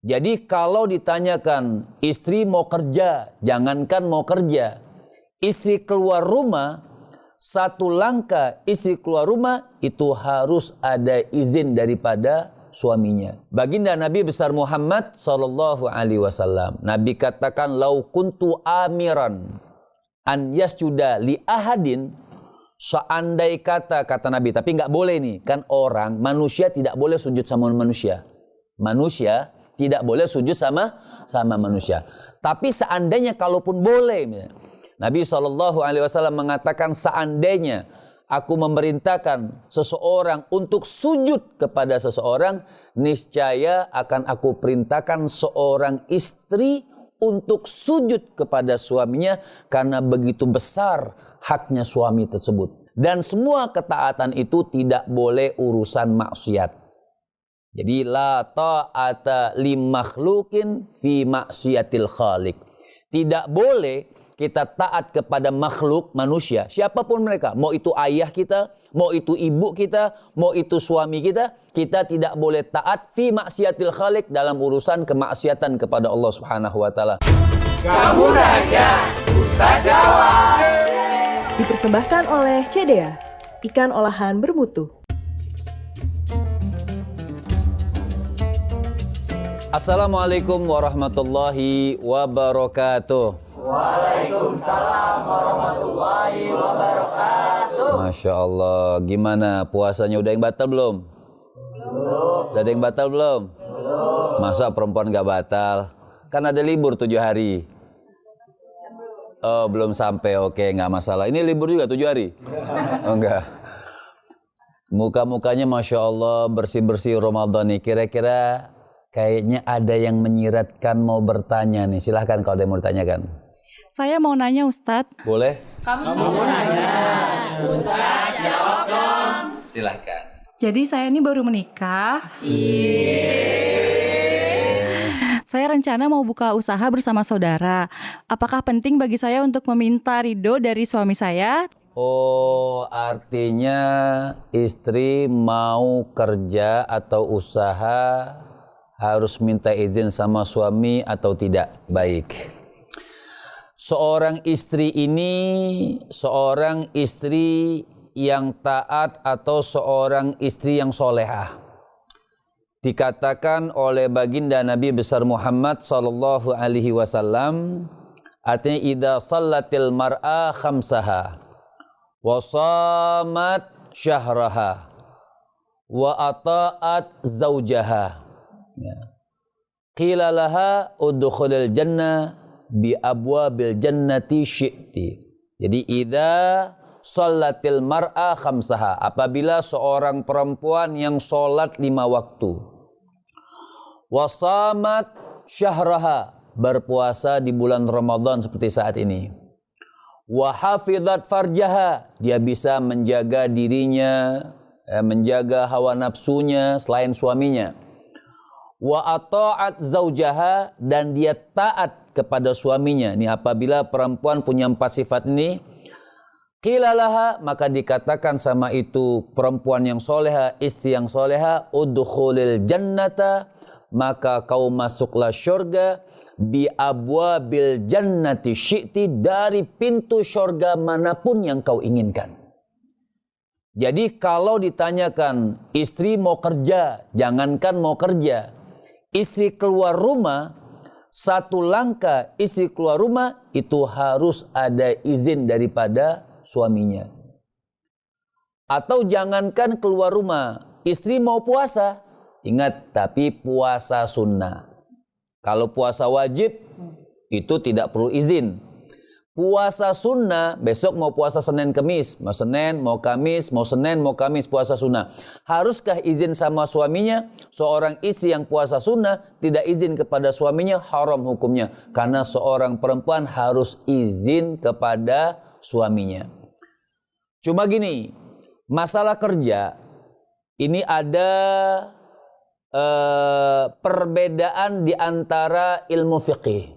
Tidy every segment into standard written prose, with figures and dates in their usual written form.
Jadi kalau ditanyakan istri mau kerja, jangankan mau kerja, istri keluar rumah, satu langkah istri keluar rumah itu harus ada izin daripada suaminya. Baginda Nabi besar Muhammad sallallahu alaihi wasallam, Nabi katakan, "Lau kuntu amiran an yasjuda li ahadin." Seandai kata Nabi, tapi nggak boleh nih, kan orang manusia tidak boleh sujud sama manusia. Manusia tidak boleh sujud sama manusia. Tapi seandainya kalaupun boleh, Nabi SAW mengatakan, seandainya aku memerintahkan seseorang untuk sujud kepada seseorang, niscaya akan aku perintahkan seorang istri untuk sujud kepada suaminya, karena begitu besar haknya suami tersebut. Dan semua ketaatan itu tidak boleh urusan maksiat. Jadi la ta'ata li makhlukin fi maksiatil khaliq. Tidak boleh kita taat kepada makhluk manusia, siapapun mereka, mau itu ayah kita, mau itu ibu kita, mau itu suami kita tidak boleh taat fi maksiatil khaliq, dalam urusan kemaksiatan kepada Allah Subhanahu wa taala. Kamu nanya, Ustaz jawab. Dipersembahkan oleh CDA, ikan olahan bermutu. Assalamualaikum warahmatullahi wabarakatuh. Waalaikumsalam warahmatullahi wabarakatuh. Masya Allah, gimana puasanya, udah yang batal belum? Belum. Udah ada yang batal belum? Belum. Masa perempuan gak batal? Kan ada libur 7 hari. Oh, belum sampai, oke, gak masalah. Ini libur juga 7 hari? Oh, enggak. Muka-mukanya Masya Allah bersih-bersih Ramadan nih. Kira-kira kayaknya ada yang menyiratkan mau bertanya nih. Silahkan kalau ada yang mau ditanyakan. Saya mau nanya Ustadz. Boleh? Kamu nanya, Ustaz jawab dong. Silahkan. Jadi saya ini baru menikah. Saya rencana mau buka usaha bersama saudara. Apakah penting bagi saya untuk meminta ridho dari suami saya? Oh, artinya istri mau kerja atau usaha harus minta izin sama suami atau tidak? Baik. Seorang istri ini seorang istri yang taat atau seorang istri yang solehah. Dikatakan oleh baginda Nabi besar Muhammad sallallahu alaihi wasallam, artinya idza sallatil mar'a khamsaha wa shamat syahraha wa ata'at zaujaha, qila laha udkhulil jannah bi abwabil jannati syi'ti. Jadi idza shallatil mar'a khamsaha, apabila seorang perempuan yang sholat 5 waktu, wasamat syahraha, berpuasa di bulan Ramadan seperti saat ini, wa hafizat farjaha, dia bisa menjaga dirinya, menjaga hawa nafsunya selain suaminya, wa ata'at zaujaha, dan dia taat kepada suaminya. Ini apabila perempuan punya 4 sifat ini, qila laha, maka dikatakan sama itu perempuan yang soleha, istri yang soleha, udkhulil jannata, maka kau masuklah syurga, bi abwabil jannati syi'ti, dari pintu syurga manapun yang kau inginkan. Jadi kalau ditanyakan istri mau kerja, jangankan mau kerja, istri keluar rumah, satu langkah istri keluar rumah itu harus ada izin daripada suaminya. Atau jangankan keluar rumah, istri mau puasa, ingat, tapi puasa sunnah. Kalau puasa wajib itu tidak perlu izin. Puasa sunnah, besok mau puasa Senin Kemis, mau Senin, mau Kamis, mau Senin, mau Kamis, puasa sunnah. Haruskah izin sama suaminya? Seorang istri yang puasa sunnah tidak izin kepada suaminya, haram hukumnya. Karena seorang perempuan harus izin kepada suaminya. Cuma gini, masalah kerja, ini ada perbedaan di antara ilmu fiqih.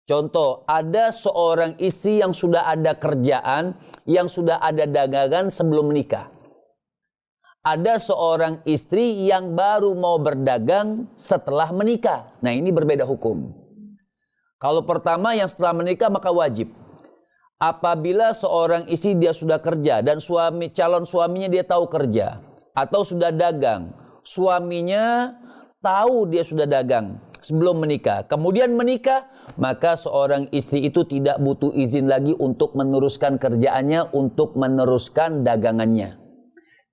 Contoh, ada seorang istri yang sudah ada kerjaan, yang sudah ada dagangan sebelum menikah. ada seorang istri yang baru mau berdagang setelah menikah. Nah, ini berbeda hukum. Kalau pertama yang setelah menikah maka wajib. Apabila seorang istri dia sudah kerja dan calon suaminya dia tahu kerja atau sudah dagang, suaminya tahu dia sudah dagang sebelum menikah, kemudian menikah, maka seorang istri itu tidak butuh izin lagi untuk meneruskan kerjaannya, untuk meneruskan dagangannya.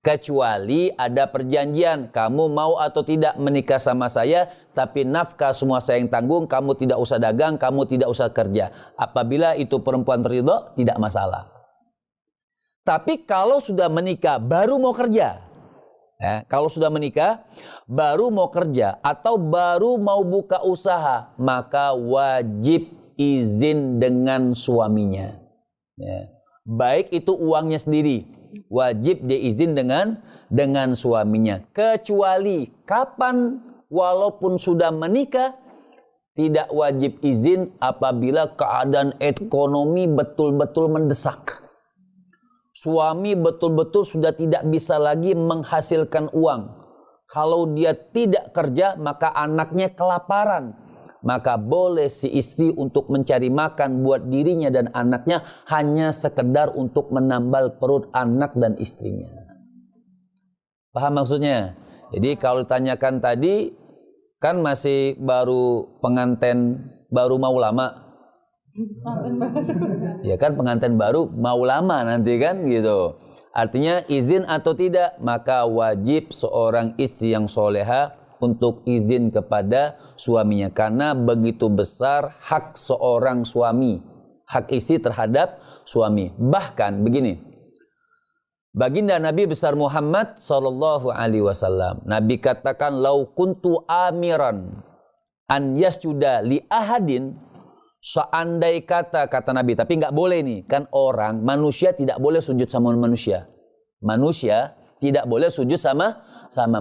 Kecuali ada perjanjian, kamu mau atau tidak menikah sama saya, tapi nafkah semua saya yang tanggung, kamu tidak usah dagang, kamu tidak usah kerja. Apabila itu perempuan ridho, tidak masalah. Tapi kalau sudah menikah, baru mau kerja. Kalau sudah menikah, baru mau kerja atau baru mau buka usaha, maka wajib izin dengan suaminya. Baik itu uangnya sendiri, wajib dia izin dengan suaminya. Kecuali kapan, walaupun sudah menikah, tidak wajib izin apabila keadaan ekonomi betul-betul mendesak. Suami betul-betul sudah tidak bisa lagi menghasilkan uang. Kalau dia tidak kerja, maka anaknya kelaparan. Maka boleh si istri untuk mencari makan buat dirinya dan anaknya hanya sekedar untuk menambal perut anak dan istrinya. Paham maksudnya? Jadi kalau ditanyakan tadi, kan masih baru pengantin, baru mau lama. Ya kan pengantin baru mau lama nanti kan gitu. Artinya izin atau tidak, maka wajib seorang istri yang soleha untuk izin kepada suaminya. Karena begitu besar hak seorang suami, hak istri terhadap suami. Bahkan begini, baginda Nabi besar Muhammad sallallahu alaihi wasallam, Nabi katakan, lau kuntu amiran an yasjuda li ahadin, seandai kata Nabi, tapi nggak boleh nih, kan orang, manusia tidak boleh sujud sama manusia. Manusia tidak boleh sujud sama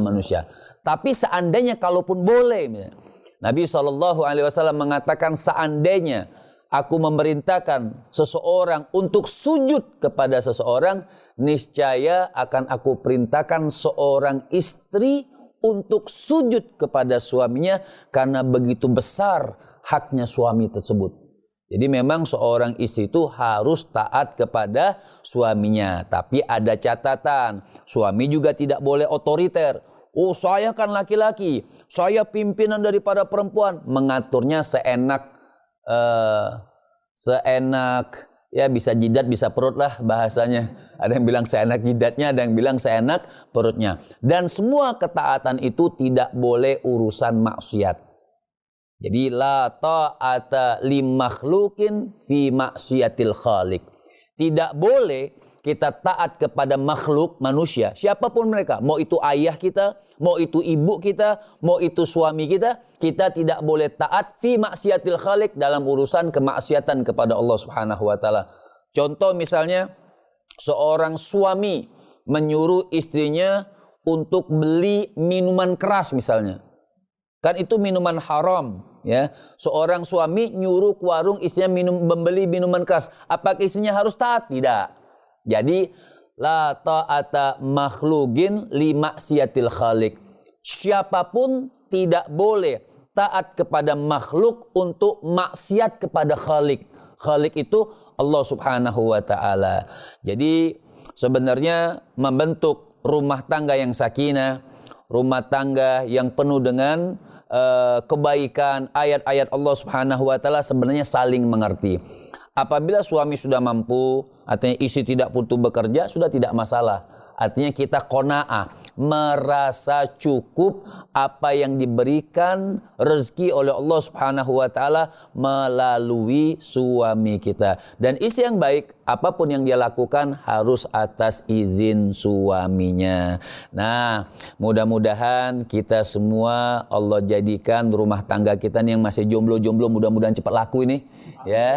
manusia. Tapi seandainya kalaupun boleh, Nabi SAW mengatakan, seandainya aku memerintahkan seseorang untuk sujud kepada seseorang, niscaya akan aku perintahkan seorang istri untuk sujud kepada suaminya, karena begitu besar haknya suami tersebut. Jadi memang seorang istri itu harus taat kepada suaminya. Tapi ada catatan, suami juga tidak boleh otoriter. Oh, saya kan laki-laki, saya pimpinan daripada perempuan. Mengaturnya seenak ya, bisa jidat bisa perut lah bahasanya. Ada yang bilang seenak jidatnya, ada yang bilang seenak perutnya. Dan semua ketaatan itu tidak boleh urusan maksiat. Jadi la ta'ata li makhlukin fi maksiatil khaliq. Tidak boleh kita taat kepada makhluk manusia, siapapun mereka, mau itu ayah kita, mau itu ibu kita, mau itu suami kita tidak boleh taat fi maksiatil khaliq, dalam urusan kemaksiatan kepada Allah Subhanahu wa taala. Contoh misalnya, seorang suami menyuruh istrinya untuk beli minuman keras misalnya. Kan itu minuman haram, ya. Seorang suami nyuruh ke warung istrinya membeli minuman keras. Apakah istrinya harus taat? Tidak. Jadi la ta'ata makhlukin li maksiatil khaliq. Siapapun tidak boleh taat kepada makhluk untuk maksiat kepada khalik. Khalik itu Allah Subhanahu wa taala. Jadi sebenarnya membentuk rumah tangga yang sakinah, rumah tangga yang penuh dengan kebaikan, ayat-ayat Allah Subhanahu wa taala sebenarnya saling mengerti. Apabila suami sudah mampu, artinya istri tidak butuh bekerja, sudah tidak masalah. Artinya kita qanaah, merasa cukup apa yang diberikan rezeki oleh Allah Subhanahu wa taala melalui suami kita. Dan istri yang baik, apapun yang dia lakukan harus atas izin suaminya. Nah, mudah-mudahan kita semua Allah jadikan rumah tangga kita nih yang masih jomblo-jomblo, mudah-mudahan cepat laku ini. Ya.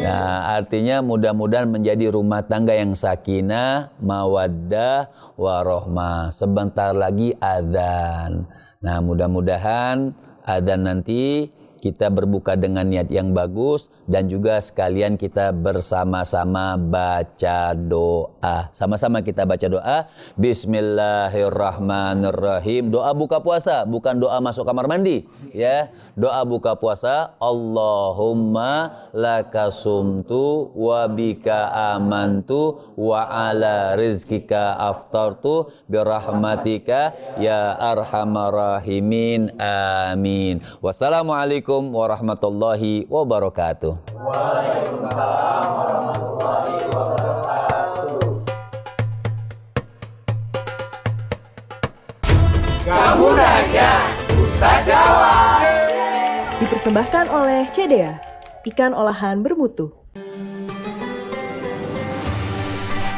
Nah, artinya mudah-mudahan menjadi rumah tangga yang sakinah, mawaddah, warahmah. Sebentar lagi adzan. Nah, mudah-mudahan adzan nanti kita berbuka dengan niat yang bagus dan juga sekalian kita bersama-sama baca doa. Sama-sama kita baca doa. Bismillahirrahmanirrahim. Doa buka puasa, bukan doa masuk kamar mandi, ya. Doa buka puasa. Allahumma lakasumtu wa bika amantu wa ala rizkika aftartu birahmatika ya arhamar rahimin. Amin. Wassalamualaikum warahmatullahi wabarakatuh. Waalaikumsalam warahmatullahi wabarakatuh. Kamu nanya, Ustaz jawab. Dipersembahkan oleh CDA, ikan olahan bermutu.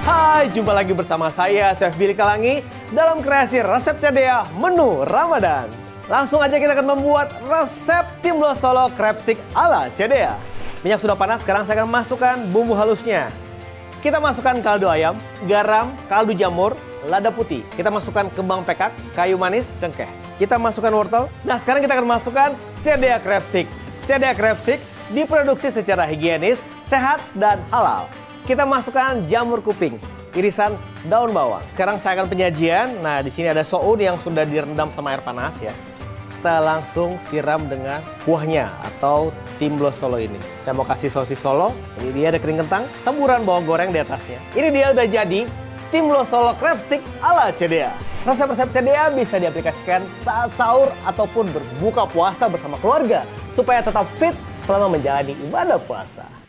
Hai, jumpa lagi bersama saya, Chef Billy Kalangi, dalam kreasi resep CDA menu Ramadan. Langsung aja kita akan membuat resep Timblo Solo crab stick ala CDA. Minyak sudah panas, sekarang saya akan masukkan bumbu halusnya. Kita masukkan kaldu ayam, garam, kaldu jamur, lada putih. Kita masukkan kembang pekak, kayu manis, cengkeh. Kita masukkan wortel. Nah, sekarang kita akan masukkan CDA crab stick. CDA crab stick diproduksi secara higienis, sehat, dan halal. Kita masukkan jamur kuping, irisan daun bawang. Sekarang saya akan penyajian. Nah, di sini ada soun yang sudah direndam sama air panas ya. Kita langsung siram dengan kuahnya atau Timblo Solo ini. Saya mau kasih sosis Solo. Ini dia ada kering kentang, taburan bawang goreng di atasnya. Ini dia udah jadi Timblo Solo crab stick ala CDA. Resep-resep CDA bisa diaplikasikan saat sahur ataupun berbuka puasa bersama keluarga supaya tetap fit selama menjalani ibadah puasa.